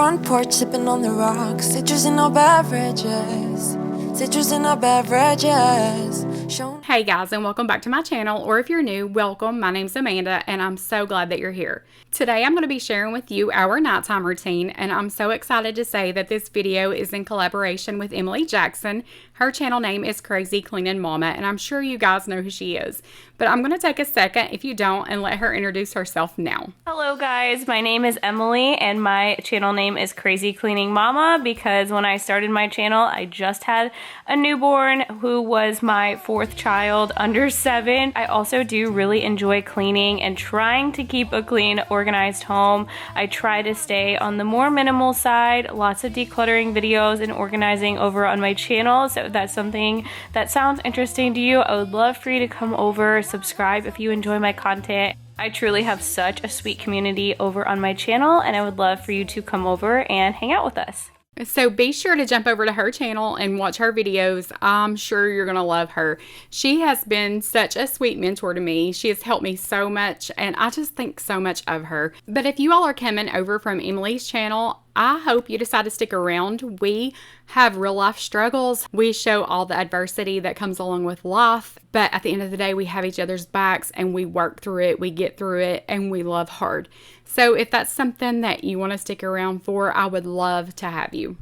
front porch sipping on the rocks. Citrus in our beverages. Citrus in our beverages. Hey guys, and welcome back to my channel, or if you're new, welcome. My name's Amanda and I'm so glad that you're here. Today I'm going to be sharing with you our nighttime routine, and I'm so excited to say that this video is in collaboration with Emily Jackson. Her channel name is Crazy Cleaning Mama, and I'm sure you guys know who she is. But I'm going to take a second, if you don't, and let her introduce herself now. Hello guys, my name is Emily and my channel name is Crazy Cleaning Mama because when I started my channel I just had a newborn who was my fourth child under 7. I also do really enjoy cleaning and trying to keep a clean, organized home. I try to stay on the more minimal side, lots of decluttering videos and organizing over on my channel. So if that's something that sounds interesting to you, I would love for you to come over, subscribe if you enjoy my content. I truly have such a sweet community over on my channel and I would love for you to come over and hang out with us. So be sure to jump over to her channel and watch her videos. I'm sure you're going to love her. She has been such a sweet mentor to me. She has helped me so much and I just think so much of her. But if you all are coming over from Emily's channel, I hope you decide to stick around. We have real life struggles. We show all the adversity that comes along with life. But at the end of the day, we have each other's backs and we work through it, we get through it, and we love hard. So if that's something that you want to stick around for, I would love to have you.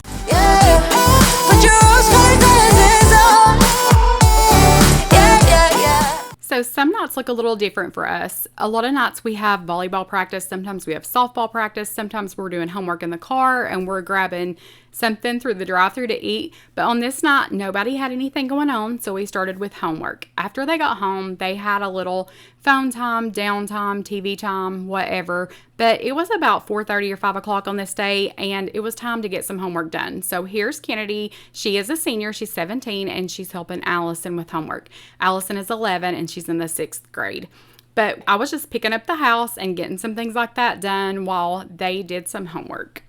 So some nights look a little different for us. A lot of nights we have volleyball practice, sometimes we have softball practice, sometimes we're doing homework in the car and we're grabbing something through the drive-thru to eat. But on this night, nobody had anything going on, so we started with homework. After they got home, they had a little phone time, downtime, TV time, whatever. But it was about 4:30 or 5 o'clock on this day, and it was time to get some homework done. So here's Kennedy. She is a senior. She's 17, and she's helping Allison with homework. Allison is 11, and she's in the 6th grade. But I was just picking up the house and getting some things like that done while they did some homework.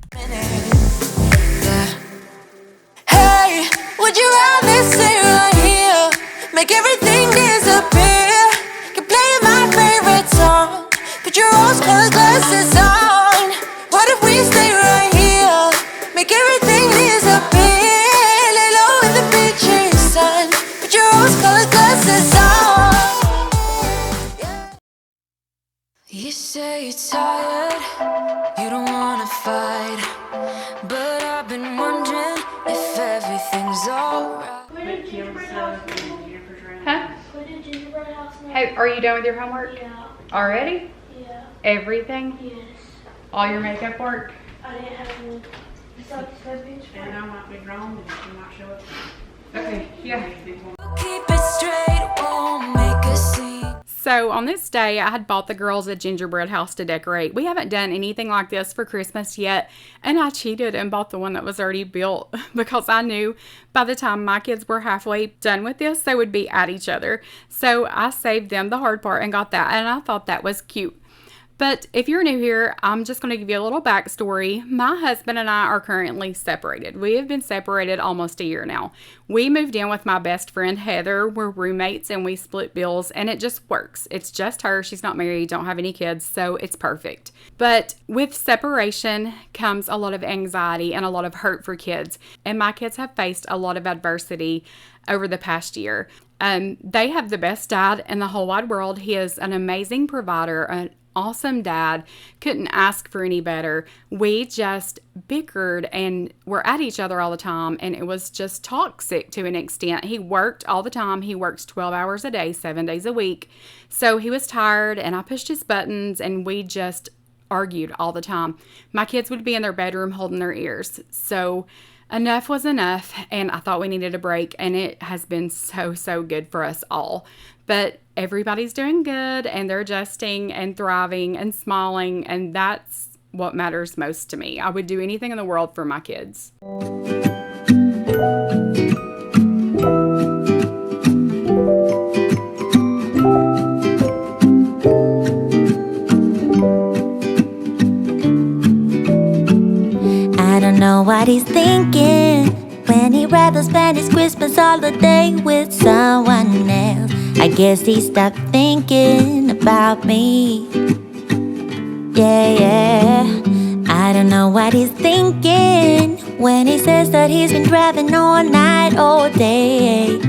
Hey, would you rather stay right here? Make everything disappear. Keep playing my favorite song. Put your rose-colored glasses on. What if we stay right here? Make everything disappear. Lay low in the beach's sun. Put your rose-colored glasses on. Yeah. You say you're tired, you don't wanna fight, but I've been wondering if everything's alright. Huh? Hey, are you done with your homework? Yeah. Already? Yeah. Everything? Yes. All your makeup work? I didn't have any. Besides the page. And I might be wrong and you might show up. Okay, yeah. Keep it straight, won't make a scene. So on this day, I had bought the girls a gingerbread house to decorate. We haven't done anything like this for Christmas yet, and I cheated and bought the one that was already built because I knew by the time my kids were halfway done with this, they would be at each other. So I saved them the hard part and got that, and I thought that was cute. But if you're new here, I'm just going to give you a little backstory. My husband and I are currently separated. We have been separated almost a year now. We moved in with my best friend, Heather. We're roommates and we split bills and it just works. It's just her. She's not married, don't have any kids, so it's perfect. But with separation comes a lot of anxiety and a lot of hurt for kids. And my kids have faced a lot of adversity over the past year. They have the best dad in the whole wide world. He is an amazing provider, an awesome dad, couldn't ask for any better. We just bickered and were at each other all the time, and it was just toxic to an extent. He worked all the time. He works 12 hours a day, 7 days a week. So he was tired and I pushed his buttons and we just argued all the time. My kids would be in their bedroom holding their ears. So enough was enough, and I thought we needed a break, and it has been so good for us all. But everybody's doing good, and they're adjusting and thriving and smiling, and that's what matters most to me. I would do anything in the world for my kids. I don't know what he's thinking when he'd rather spend his Christmas holiday with someone else. I guess he stopped thinking about me. Yeah, I don't know what he's thinking when he says that he's been driving all night, all day.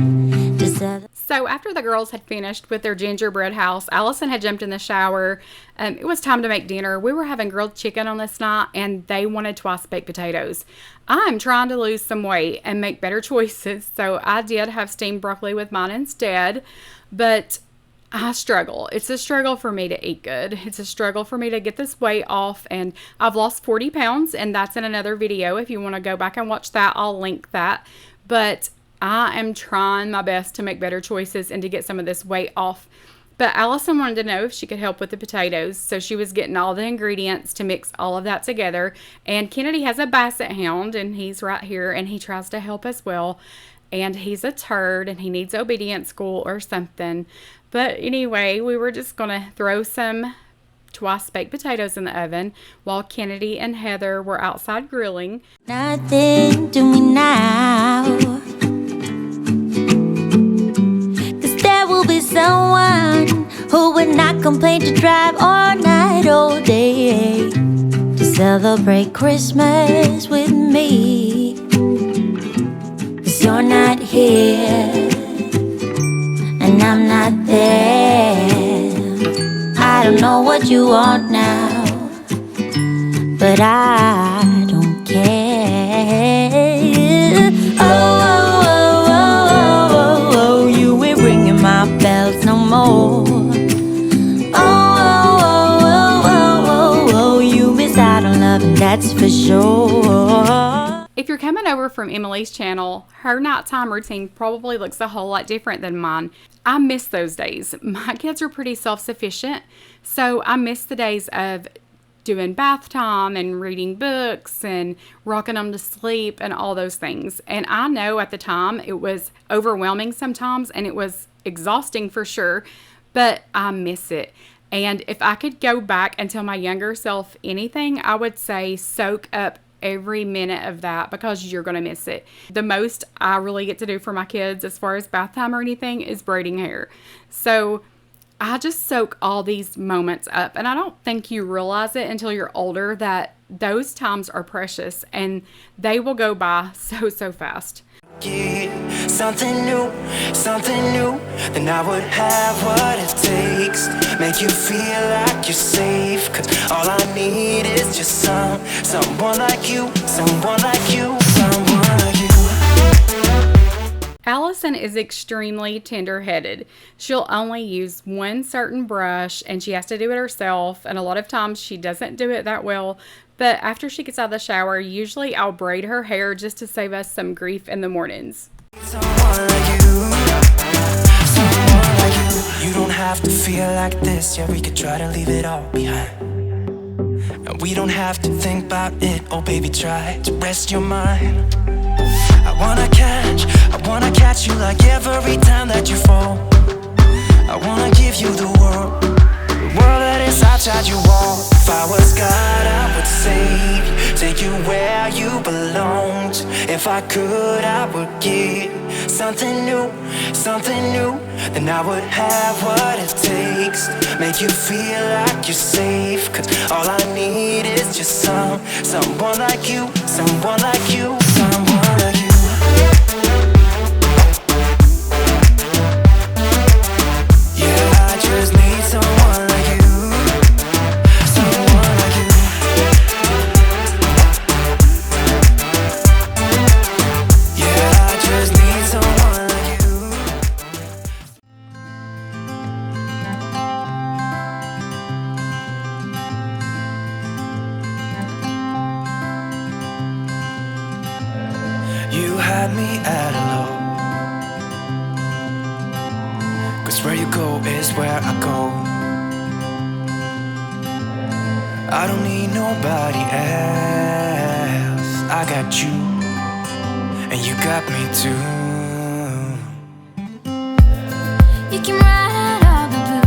So after the girls had finished with their gingerbread house, Allison had jumped in the shower. It was time to make dinner. We were having grilled chicken on this night, and they wanted twice baked potatoes. I'm trying to lose some weight and make better choices, so I did have steamed broccoli with mine instead, but I struggle. It's a struggle for me to eat good. It's a struggle for me to get this weight off, and I've lost 40 pounds, and that's in another video. If you want to go back and watch that, I'll link that. But I am trying my best to make better choices and to get some of this weight off. But Allison wanted to know if she could help with the potatoes, so she was getting all the ingredients to mix all of that together. And Kennedy has a basset hound, and he's right here, and he tries to help as well. And he's a turd, and he needs obedience school or something. But anyway, we were just going to throw some twice baked potatoes in the oven while Kennedy and Heather were outside grilling. Nothing to me now, 'cause there will be someone who would not complain to drive all night, all day to celebrate Christmas with me. 'Cause you're not here and I'm not there. I don't know what you want now, but I don't care. Oh, oh, oh, oh, oh, oh, you ain't ringing my bells no more. Oh, oh, oh, oh, oh, oh, you miss out on love, and that's for sure. If you're coming over from Emily's channel, her nighttime routine probably looks a whole lot different than mine. I miss those days. My kids are pretty self-sufficient, so I miss the days of doing bath time and reading books and rocking them to sleep and all those things. And I know at the time it was overwhelming sometimes and it was exhausting for sure, but I miss it. And if I could go back and tell my younger self anything, I would say soak up every minute of that, because you're going to miss it. The most I really get to do for my kids as far as bath time or anything is braiding hair. So I just soak all these moments up, and I don't think you realize it until you're older that those times are precious and they will go by so fast. Something new, then I would have what it takes. Make you feel like you're safe, 'cause all I need is just someone like you, someone like you, someone like you. Allison is extremely tender-headed. She'll only use one certain brush, and she has to do it herself, and a lot of times she doesn't do it that well. But after she gets out of the shower, usually I'll braid her hair just to save us some grief in the mornings. Someone like you, someone like you. You don't have to feel like this, yeah, we could try to leave it all behind. And we don't have to think about it, oh baby, try to rest your mind. I wanna catch you like every time that you fall. I wanna give you the world that is outside your wall. If I was God, I would save you, take you where you belonged. If I could, I would give something new, then I would have what it takes. Make you feel like you're safe, 'cause all I need is just someone like you, someone like you, someone like you. Yeah, I just need someone like you, someone like you. Yeah, I just need someone like you. You had me at a low, 'cause where you go is where I go. I don't need nobody else. I got you, and you got me too. You can ride all the blue.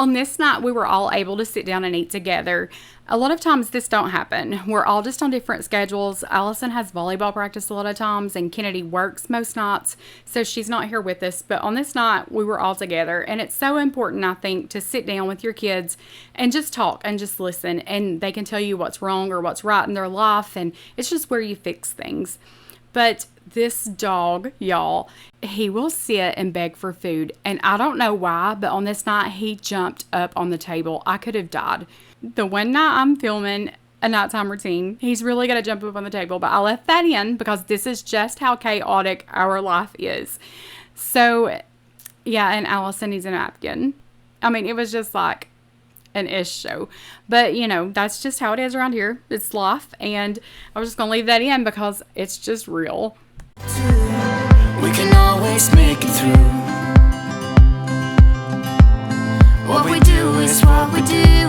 On this night, we were all able to sit down and eat together. A lot of times this don't happen. We're all just on different schedules. Allison has volleyball practice a lot of times, and Kennedy works most nights, so she's not here with us. But on this night, we were all together, and it's so important, I think, to sit down with your kids and just talk and just listen, and they can tell you what's wrong or what's right in their life, and it's just where you fix things. But this dog, y'all, he will sit and beg for food. And I don't know why, but on this night, he jumped up on the table. I could have died. The one night I'm filming a nighttime routine, he's really going to jump up on the table. But I left that in because this is just how chaotic our life is. So, yeah, and Allison needs a napkin. I mean, it was just like an ish show, but you know, that's just how it is around here. It's life, and I was just gonna leave that in because it's just real. We can always make it through. What we do is what we do.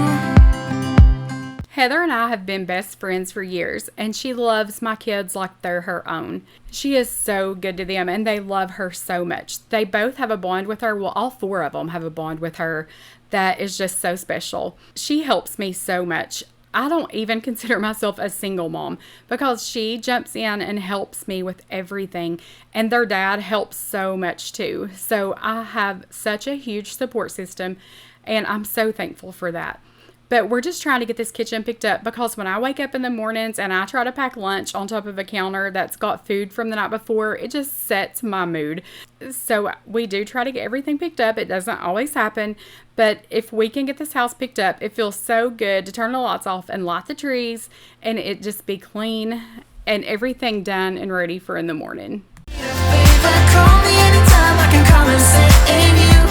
Heather and I have been best friends for years, and she loves my kids like they're her own. She is so good to them, and they love her so much. They both have a bond with her. Well, all four of them have a bond with her that is just so special. She helps me so much. I don't even consider myself a single mom because she jumps in and helps me with everything, and their dad helps so much too. So I have such a huge support system, and I'm so thankful for that. But we're just trying to get this kitchen picked up because when I wake up in the mornings and I try to pack lunch on top of a counter that's got food from the night before, it just sets my mood. So we do try to get everything picked up. It doesn't always happen, but if we can get this house picked up, it feels so good to turn the lights off and light the trees and it just be clean and everything done and ready for in the morning. Call me anytime, I can come and save you.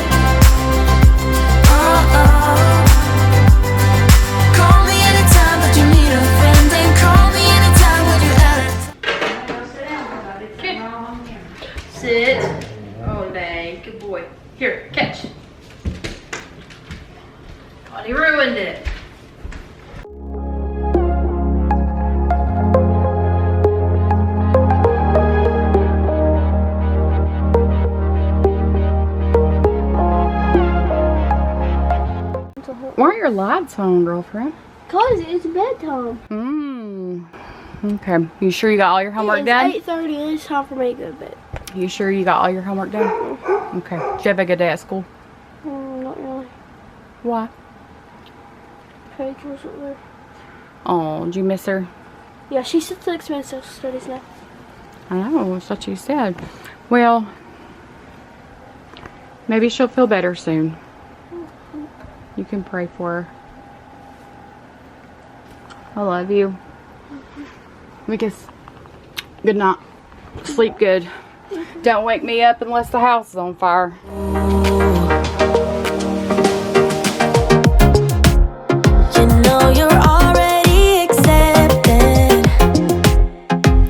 Call me anytime that you need a friend, and call me anytime when you're out of town. Sit. Oh, dang. Good boy. Here, catch. God, he ruined it. Why are your lights on, girlfriend? Cause it's bedtime. Okay. You sure you got all your homework done? It's 8:30 and it's time for me to go to bed. You sure you got all your homework done? Okay. Did you have a good day at school? Not really. Why? Paige wasn't there. Oh, did you miss her? Yeah, she sits next to me in social studies now. I know, that's what you said. Well, maybe she'll feel better soon. You can pray for her. I love you. Lucas, good night. Sleep good. Don't wake me up unless the house is on fire. You know you're already accepted.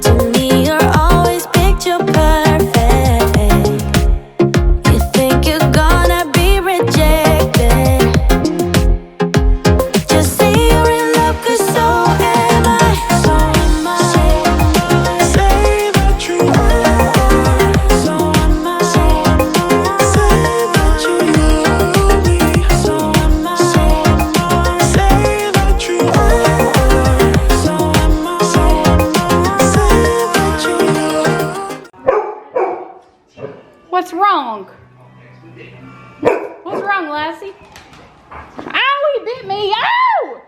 To me, you're always picture perfect. You think you're gonna be rejected. Just say you're in love, 'cause so am I. So am I. Say that you are. So am I. Say that you love me. So am I. Say that you are. So am I. Say that you love. What's wrong? What's wrong, Lassie? Ow, he bit me. Ow!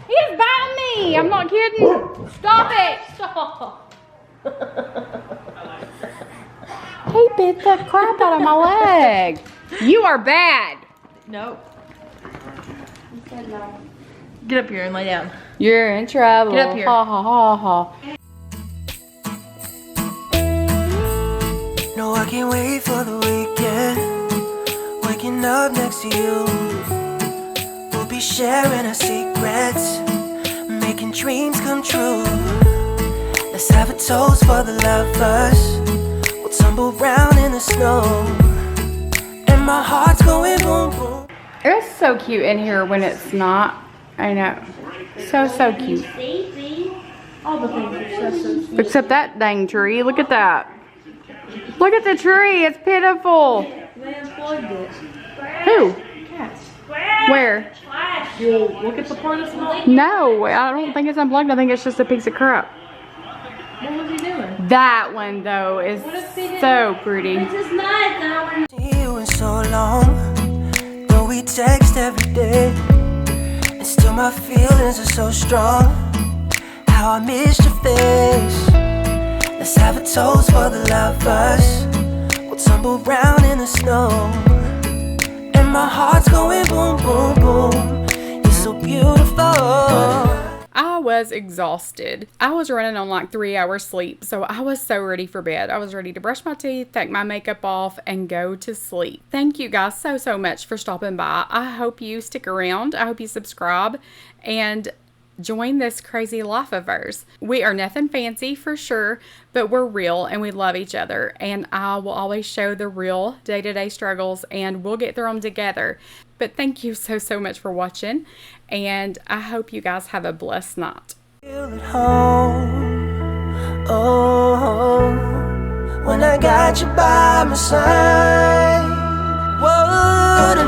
He's biting me. I'm not kidding. Stop it. Stop. He bit the crap out of my leg. You are bad. Nope. Get up here and lay down. You're in trouble. Get up here. Ha ha ha ha. No, I can't wait for the weekend. Waking up next to you. We'll be sharing our secrets, making dreams come true. Let's have a toast for the lovers. We'll tumble round in the snow, and my heart's going boom boom. It's so cute in here when it's not. I know. So cute. All the things are so sweet. Except that dang tree. Look at that. Look at the tree. It's pitiful. They unplugged it. Who? Cats. Where? You'll look at the part that's not. No, I don't think it's unplugged. I think it's just a piece of crap. What was he doing? That one, though, is so pretty. It's not. You in so long, though we text every day, and still my feelings are so strong. How I miss your face. Let's have a toast for the lovers. We'll tumble round in the snow, and my heart's going boom, boom, boom. You're so beautiful. I was exhausted. I was running on like 3 hours sleep, so I was so ready for bed. I was ready to brush my teeth, take my makeup off, and go to sleep. Thank you guys so much for stopping by. I hope you stick around. I hope you subscribe and join this crazy life of ours. We are nothing fancy for sure, but we're real and we love each other. And I will always show the real day-to-day struggles and we'll get through them together. But thank you so much for watching. And I hope you guys have a blessed night. Feel at home. Oh, when I got you by my side. What a